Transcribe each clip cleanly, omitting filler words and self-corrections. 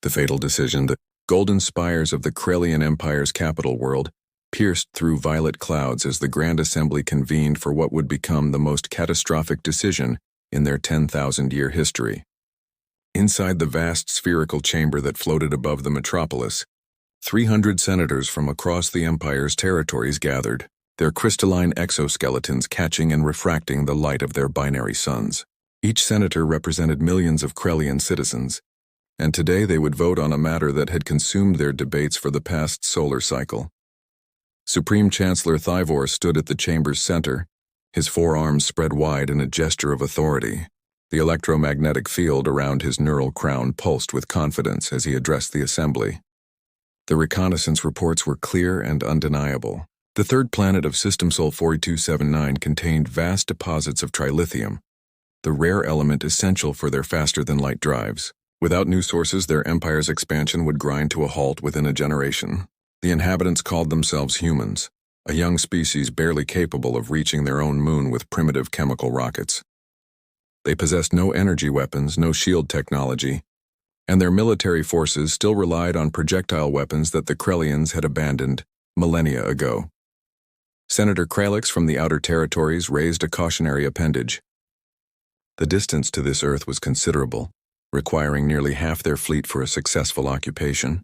The fatal decision, the golden spires of the Krelian Empire's capital world, pierced through violet clouds as the Grand Assembly convened for what would become the most catastrophic decision in their 10,000-year history. Inside the vast spherical chamber that floated above the metropolis, 300 senators from across the Empire's territories gathered, their crystalline exoskeletons catching and refracting the light of their binary suns. Each senator represented millions of Krelian citizens, and today they would vote on a matter that had consumed their debates for the past solar cycle. Supreme Chancellor Thivor stood at the chamber's center, his forearms spread wide in a gesture of authority. The electromagnetic field around his neural crown pulsed with confidence as he addressed the assembly. The reconnaissance reports were clear and undeniable. The third planet of System Sol 4279 contained vast deposits of trilithium, the rare element essential for their faster-than-light drives. Without new sources, their empire's expansion would grind to a halt within a generation. The inhabitants called themselves humans, a young species barely capable of reaching their own moon with primitive chemical rockets. They possessed no energy weapons, no shield technology, and their military forces still relied on projectile weapons that the Krelians had abandoned millennia ago. Senator Kralix from the Outer Territories raised a cautionary appendage. The distance to this Earth was considerable, requiring nearly half their fleet for a successful occupation.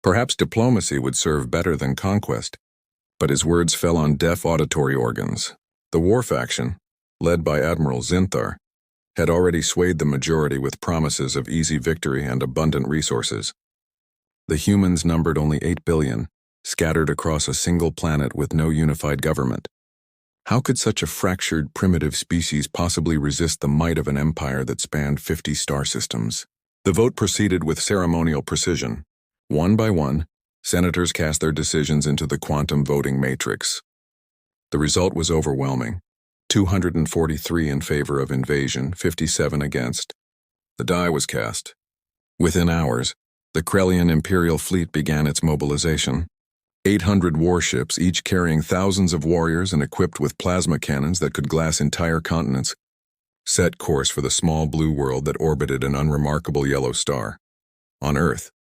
Perhaps diplomacy would serve better than conquest, but his words fell on deaf auditory organs. The war faction, led by Admiral Zinthar, had already swayed the majority with promises of easy victory and abundant resources. The humans numbered only 8 billion, scattered across a single planet with no unified government. How could such a fractured, primitive species possibly resist the might of an empire that spanned 50 star systems? The vote proceeded with ceremonial precision. One by one, senators cast their decisions into the quantum voting matrix. The result was overwhelming. 243 in favor of invasion, 57 against. The die was cast. Within hours, the Krelian Imperial fleet began its mobilization. 800 warships, each carrying thousands of warriors and equipped with plasma cannons that could glass entire continents, set course for the small blue world that orbited an unremarkable yellow star. On Earth,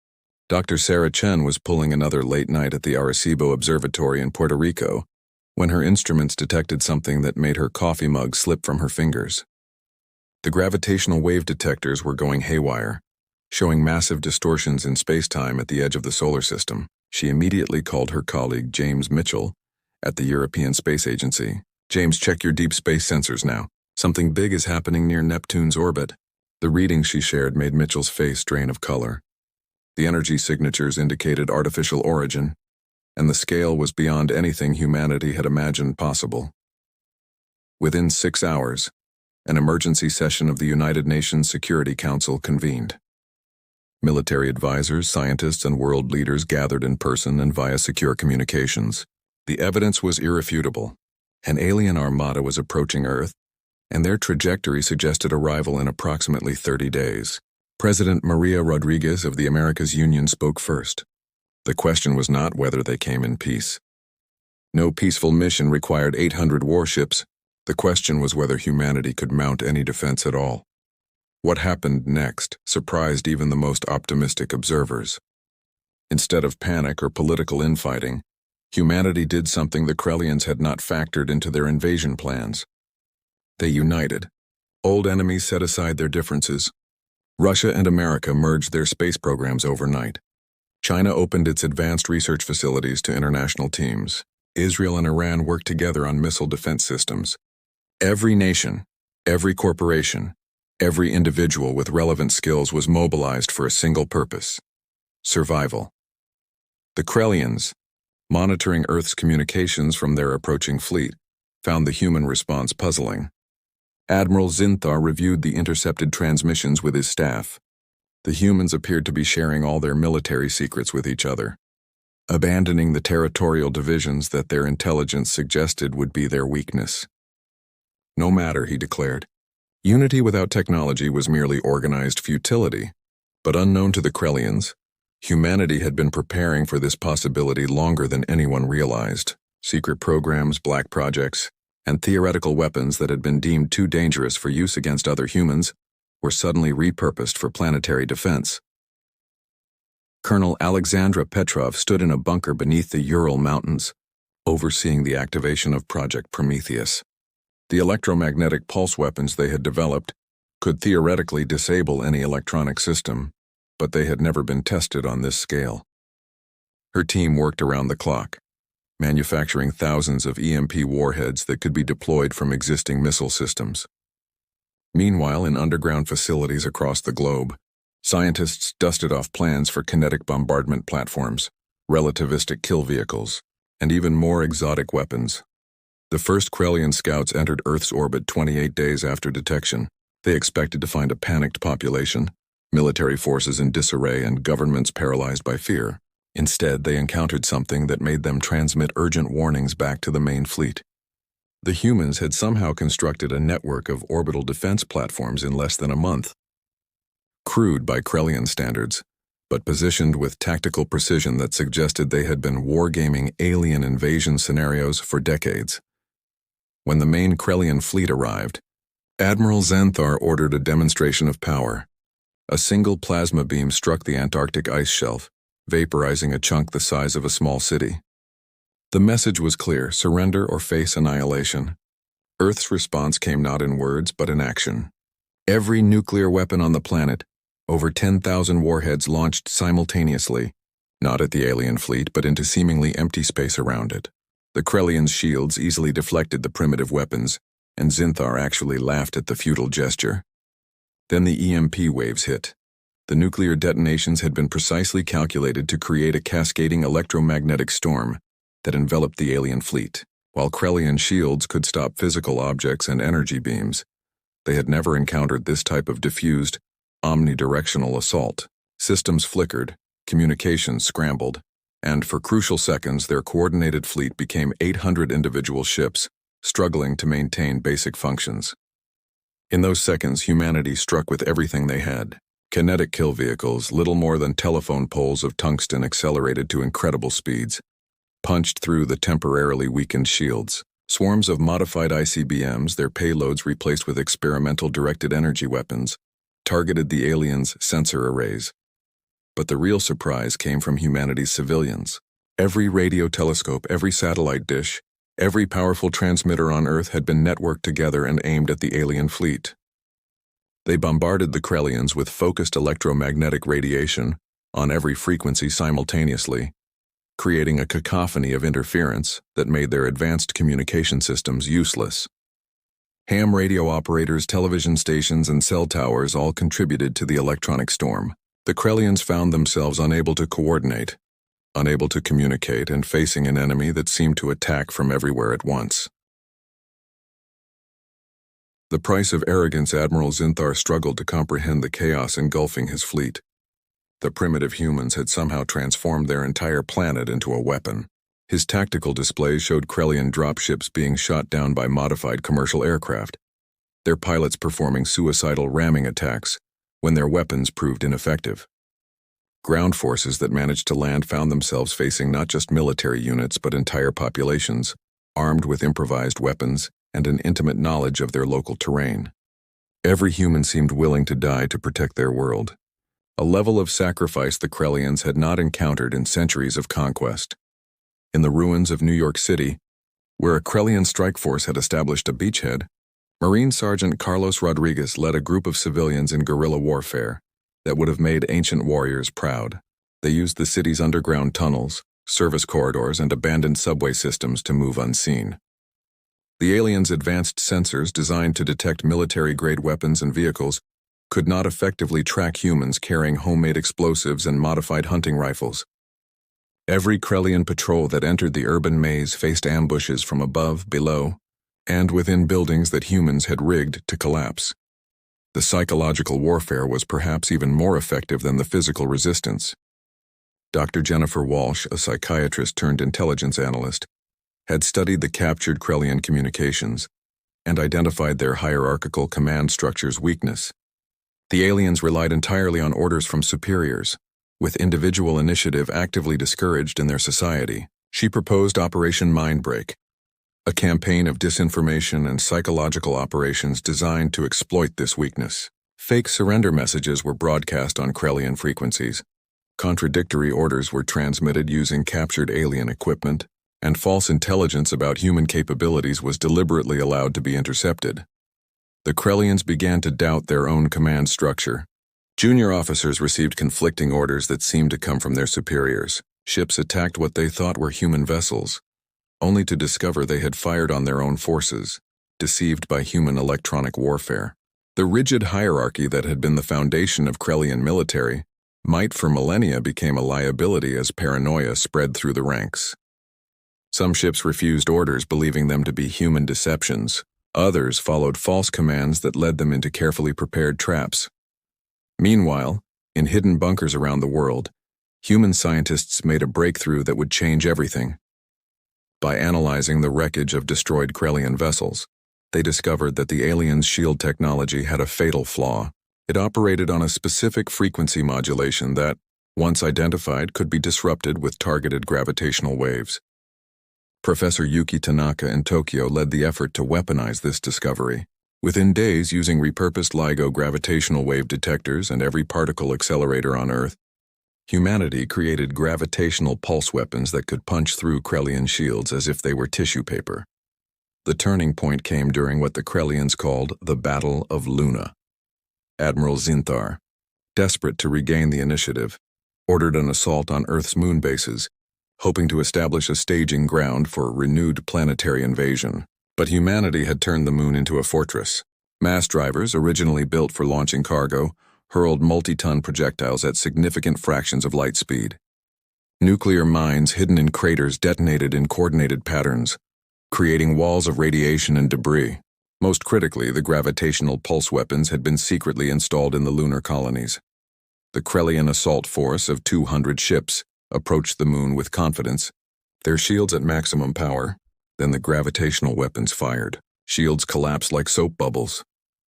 Dr. Sarah Chen was pulling another late night at the Arecibo Observatory in Puerto Rico when her instruments detected something that made her coffee mug slip from her fingers. The gravitational wave detectors were going haywire, showing massive distortions in space-time at the edge of the solar system. She immediately called her colleague James Mitchell at the European Space Agency. "James, check your deep space sensors now. Something big is happening near Neptune's orbit." The readings she shared made Mitchell's face drain of color. The energy signatures indicated artificial origin, and the scale was beyond anything humanity had imagined possible. Within 6 hours, an emergency session of the United Nations Security Council convened. Military advisors, scientists, and world leaders gathered in person and via secure communications. The evidence was irrefutable. An alien armada was approaching Earth, and their trajectory suggested arrival in approximately 30 days. President Maria Rodriguez of the Americas Union spoke first. The question was not whether they came in peace. No peaceful mission required 800 warships. The question was whether humanity could mount any defense at all. What happened next surprised even the most optimistic observers. Instead of panic or political infighting, humanity did something the Krelians had not factored into their invasion plans. They united. Old enemies set aside their differences. Russia and America merged their space programs overnight. China opened its advanced research facilities to international teams. Israel and Iran worked together on missile defense systems. Every nation, every corporation, every individual with relevant skills was mobilized for a single purpose: survival. The Krelians, monitoring Earth's communications from their approaching fleet, found the human response puzzling. Admiral Zinthar reviewed the intercepted transmissions with his staff. The humans appeared to be sharing all their military secrets with each other, abandoning the territorial divisions that their intelligence suggested would be their weakness. No matter, he declared. Unity without technology was merely organized futility, but unknown to the Krelians, humanity had been preparing for this possibility longer than anyone realized. Secret programs, black projects, and theoretical weapons that had been deemed too dangerous for use against other humans were suddenly repurposed for planetary defense. Colonel Alexandra Petrov stood in a bunker beneath the Ural Mountains, overseeing the activation of Project Prometheus. The electromagnetic pulse weapons they had developed could theoretically disable any electronic system, but they had never been tested on this scale. Her team worked around the clock, manufacturing thousands of EMP warheads that could be deployed from existing missile systems. Meanwhile, in underground facilities across the globe, scientists dusted off plans for kinetic bombardment platforms, relativistic kill vehicles, and even more exotic weapons. The first Krelian scouts entered Earth's orbit 28 days after detection. They expected to find a panicked population, military forces in disarray, and governments paralyzed by fear. Instead, they encountered something that made them transmit urgent warnings back to the main fleet. The humans had somehow constructed a network of orbital defense platforms in less than a month. Crude by Krelian standards, but positioned with tactical precision that suggested they had been wargaming alien invasion scenarios for decades. When the main Krelian fleet arrived, Admiral Xanthar ordered a demonstration of power. A single plasma beam struck the Antarctic ice shelf, vaporizing a chunk the size of a small city. The message was clear: surrender or face annihilation. Earth's response came not in words but in action. Every nuclear weapon on the planet, over 10,000 warheads launched simultaneously, not at the alien fleet but into seemingly empty space around it. The Krelians' shields easily deflected the primitive weapons, and Xanthar actually laughed at the futile gesture. Then the EMP waves hit. The nuclear detonations had been precisely calculated to create a cascading electromagnetic storm that enveloped the alien fleet. While Krelian shields could stop physical objects and energy beams, they had never encountered this type of diffused, omnidirectional assault. Systems flickered, communications scrambled, and for crucial seconds their coordinated fleet became 800 individual ships, struggling to maintain basic functions. In those seconds, humanity struck with everything they had. Kinetic kill vehicles, little more than telephone poles of tungsten accelerated to incredible speeds, punched through the temporarily weakened shields. Swarms of modified ICBMs, their payloads replaced with experimental directed energy weapons, targeted the aliens' sensor arrays. But the real surprise came from humanity's civilians. Every radio telescope, every satellite dish, every powerful transmitter on Earth had been networked together and aimed at the alien fleet. They bombarded the Krelians with focused electromagnetic radiation on every frequency simultaneously, creating a cacophony of interference that made their advanced communication systems useless. Ham radio operators, television stations, and cell towers all contributed to the electronic storm. The Krelians found themselves unable to coordinate, unable to communicate, and facing an enemy that seemed to attack from everywhere at once. The price of arrogance. Admiral Xanthar struggled to comprehend the chaos engulfing his fleet. The primitive humans had somehow transformed their entire planet into a weapon. His tactical displays showed Krelian dropships being shot down by modified commercial aircraft, their pilots performing suicidal ramming attacks when their weapons proved ineffective. Ground forces that managed to land found themselves facing not just military units but entire populations, armed with improvised weapons and an intimate knowledge of their local terrain. Every human seemed willing to die to protect their world, a level of sacrifice the Krelians had not encountered in centuries of conquest. In the ruins of New York City, where a Krelian strike force had established a beachhead, Marine Sergeant Carlos Rodriguez led a group of civilians in guerrilla warfare that would have made ancient warriors proud. They used the city's underground tunnels, service corridors, and abandoned subway systems to move unseen. The aliens' advanced sensors, designed to detect military-grade weapons and vehicles, could not effectively track humans carrying homemade explosives and modified hunting rifles. Every Krelian patrol that entered the urban maze faced ambushes from above, below, and within buildings that humans had rigged to collapse. The psychological warfare was perhaps even more effective than the physical resistance. Dr. Jennifer Walsh, a psychiatrist turned intelligence analyst, had studied the captured Krelian communications and identified their hierarchical command structure's weakness. The aliens relied entirely on orders from superiors, with individual initiative actively discouraged in their society. She proposed Operation Mindbreak, a campaign of disinformation and psychological operations designed to exploit this weakness. Fake surrender messages were broadcast on Krelian frequencies, Contradictory orders were transmitted using captured alien equipment, and false intelligence about human capabilities was deliberately allowed to be intercepted. The Krellians began to doubt their own command structure. Junior officers received conflicting orders that seemed to come from their superiors. Ships attacked what they thought were human vessels, only to discover they had fired on their own forces, deceived by human electronic warfare. The rigid hierarchy that had been the foundation of Krellian military might for millennia became a liability as paranoia spread through the ranks. Some ships refused orders believing them to be human deceptions. Others followed false commands that led them into carefully prepared traps. Meanwhile, in hidden bunkers around the world, human scientists made a breakthrough that would change everything. By analyzing the wreckage of destroyed Krellian vessels, they discovered that the aliens' shield technology had a fatal flaw. It operated on a specific frequency modulation that, once identified, could be disrupted with targeted gravitational waves. Professor Yuki Tanaka in Tokyo led the effort to weaponize this discovery. Within days, using repurposed LIGO gravitational wave detectors and every particle accelerator on Earth, humanity created gravitational pulse weapons that could punch through Krellian shields as if they were tissue paper. The turning point came during what the Krellians called the Battle of Luna. Admiral Zinthar, desperate to regain the initiative, ordered an assault on Earth's moon bases, hoping to establish a staging ground for a renewed planetary invasion. But humanity had turned the moon into a fortress. Mass drivers, originally built for launching cargo, hurled multi-ton projectiles at significant fractions of light speed. Nuclear mines hidden in craters detonated in coordinated patterns, creating walls of radiation and debris. Most critically, the gravitational pulse weapons had been secretly installed in the lunar colonies. The Krellian assault force of 200 ships approached the moon with confidence, their shields at maximum power. Then the gravitational weapons fired. Shields collapsed like soap bubbles,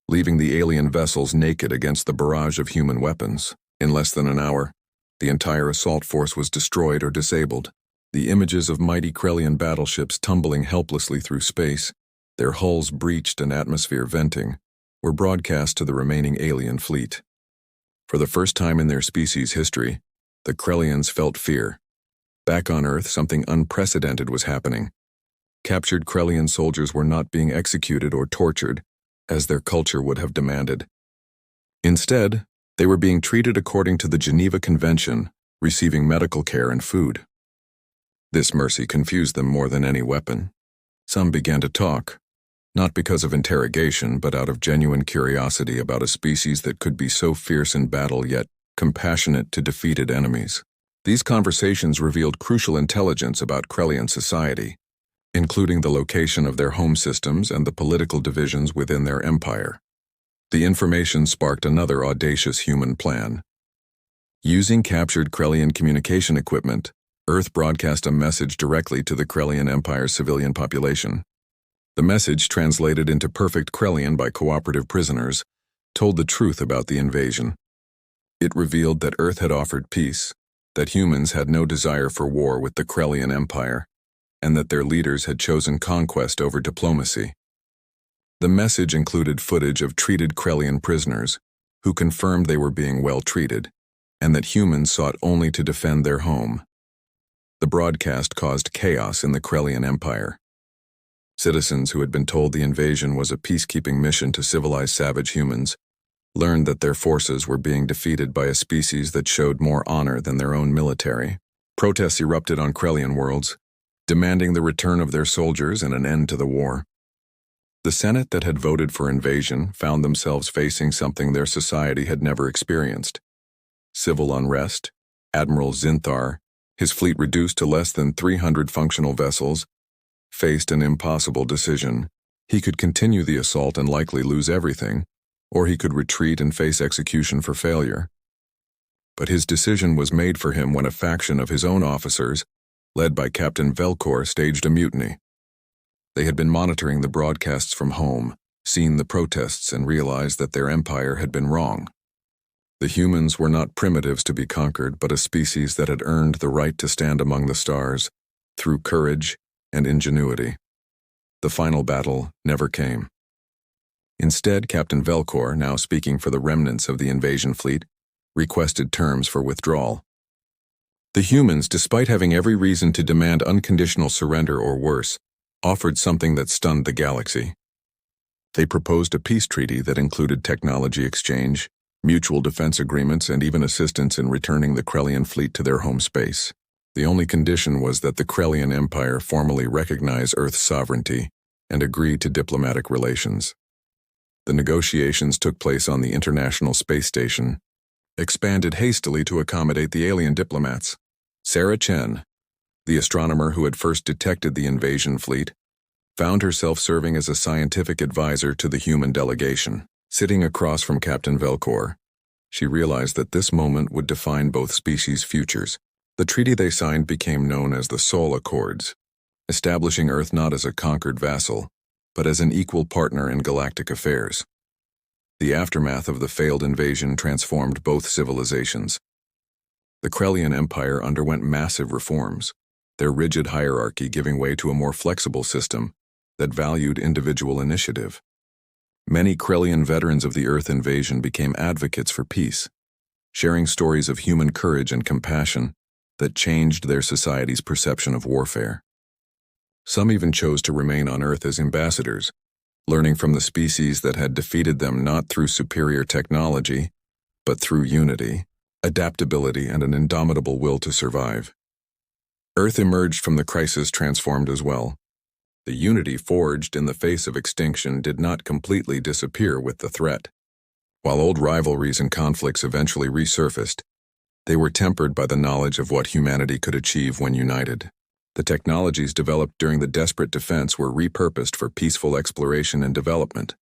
leaving the alien vessels naked against the barrage of human weapons. In less than an hour, the entire assault force was destroyed or disabled. The images of mighty Krellian battleships tumbling helplessly through space, their hulls breached and atmosphere venting, were broadcast to the remaining alien fleet. For the first time in their species' history, the Krellians felt fear. Back on Earth, something unprecedented was happening. Captured Krellian soldiers were not being executed or tortured, as their culture would have demanded. Instead, they were being treated according to the Geneva Convention, receiving medical care and food. This mercy confused them more than any weapon. Some began to talk, not because of interrogation, but out of genuine curiosity about a species that could be so fierce in battle yet compassionate to defeated enemies. These conversations revealed crucial intelligence about Krellian society, including the location of their home systems and the political divisions within their empire. The information sparked another audacious human plan. Using captured Krellian communication equipment, Earth broadcast a message directly to the Krellian Empire's civilian population. The message, translated into perfect Krellian by cooperative prisoners, told the truth about the invasion. It revealed that Earth had offered peace, that humans had no desire for war with the Krellian Empire, and that their leaders had chosen conquest over diplomacy. The message included footage of treated Krellian prisoners, who confirmed they were being well treated, and that humans sought only to defend their home. The broadcast caused chaos in the Krellian Empire. Citizens who had been told the invasion was a peacekeeping mission to civilize savage humans learned that their forces were being defeated by a species that showed more honor than their own military. Protests erupted on Krellian worlds, demanding the return of their soldiers and an end to the war. The Senate that had voted for invasion found themselves facing something their society had never experienced: civil unrest. Admiral Zinthar, his fleet reduced to less than 300 functional vessels, faced an impossible decision. He could continue the assault and likely lose everything, or he could retreat and face execution for failure. But his decision was made for him when a faction of his own officers, led by Captain Velkor, staged a mutiny. They had been monitoring the broadcasts from home, seen the protests, and realized that their empire had been wrong. The humans were not primitives to be conquered, but a species that had earned the right to stand among the stars through courage and ingenuity. The final battle never came. Instead, Captain Velkor, now speaking for the remnants of the invasion fleet, requested terms for withdrawal. The humans, despite having every reason to demand unconditional surrender or worse, offered something that stunned the galaxy. They proposed a peace treaty that included technology exchange, mutual defense agreements, and even assistance in returning the Krellian fleet to their home space. The only condition was that the Krellian Empire formally recognize Earth's sovereignty and agree to diplomatic relations. The negotiations took place on the International Space Station, expanded hastily to accommodate the alien diplomats. Sarah Chen, the astronomer who had first detected the invasion fleet, found herself serving as a scientific advisor to the human delegation. Sitting across from Captain Velcor, she realized that this moment would define both species' futures. The treaty they signed became known as the Sol Accords, establishing Earth not as a conquered vassal, but as an equal partner in galactic affairs. The aftermath of the failed invasion transformed both civilizations. The Krellian Empire underwent massive reforms, their rigid hierarchy giving way to a more flexible system that valued individual initiative. Many Krellian veterans of the Earth invasion became advocates for peace, sharing stories of human courage and compassion that changed their society's perception of warfare. Some even chose to remain on Earth as ambassadors, learning from the species that had defeated them not through superior technology, but through unity, adaptability, and an indomitable will to survive. Earth emerged from the crisis transformed as well. The unity forged in the face of extinction did not completely disappear with the threat. While old rivalries and conflicts eventually resurfaced, they were tempered by the knowledge of what humanity could achieve when united. The technologies developed during the desperate defense were repurposed for peaceful exploration and development.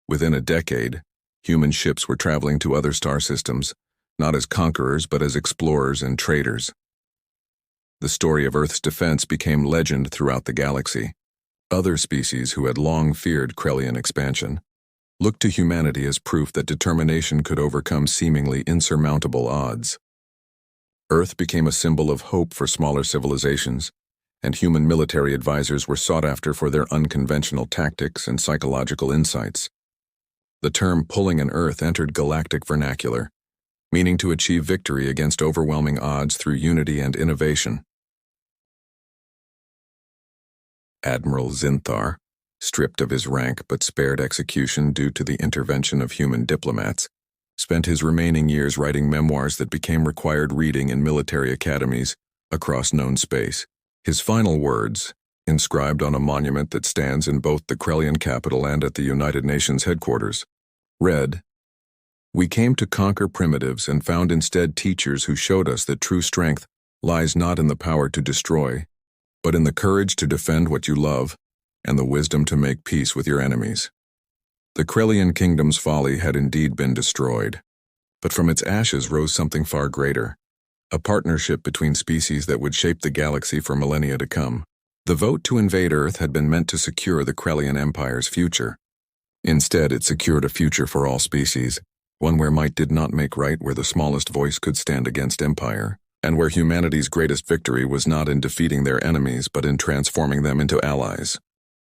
Within a decade, human ships were traveling to other star systems, not as conquerors but as explorers and traders. The story of Earth's defense became legend throughout the galaxy. Other species who had long feared Krellian expansion looked to humanity as proof that determination could overcome seemingly insurmountable odds. Earth became a symbol of hope for smaller civilizations, and human military advisors were sought after for their unconventional tactics and psychological insights. The term "pulling an Earth" entered galactic vernacular, meaning to achieve victory against overwhelming odds through unity and innovation. Admiral Zinthar, stripped of his rank but spared execution due to the intervention of human diplomats, spent his remaining years writing memoirs that became required reading in military academies across known space. His final words, inscribed on a monument that stands in both the Krellian capital and at the United Nations headquarters, read, "We came to conquer primitives and found instead teachers who showed us that true strength lies not in the power to destroy, but in the courage to defend what you love and the wisdom to make peace with your enemies." The Krellian kingdom's folly had indeed been destroyed, but from its ashes rose something far greater, a partnership between species that would shape the galaxy for millennia to come. The vote to invade Earth had been meant to secure the Krellian Empire's future. Instead, it secured a future for all species, one where might did not make right, where the smallest voice could stand against empire, and where humanity's greatest victory was not in defeating their enemies but in transforming them into allies.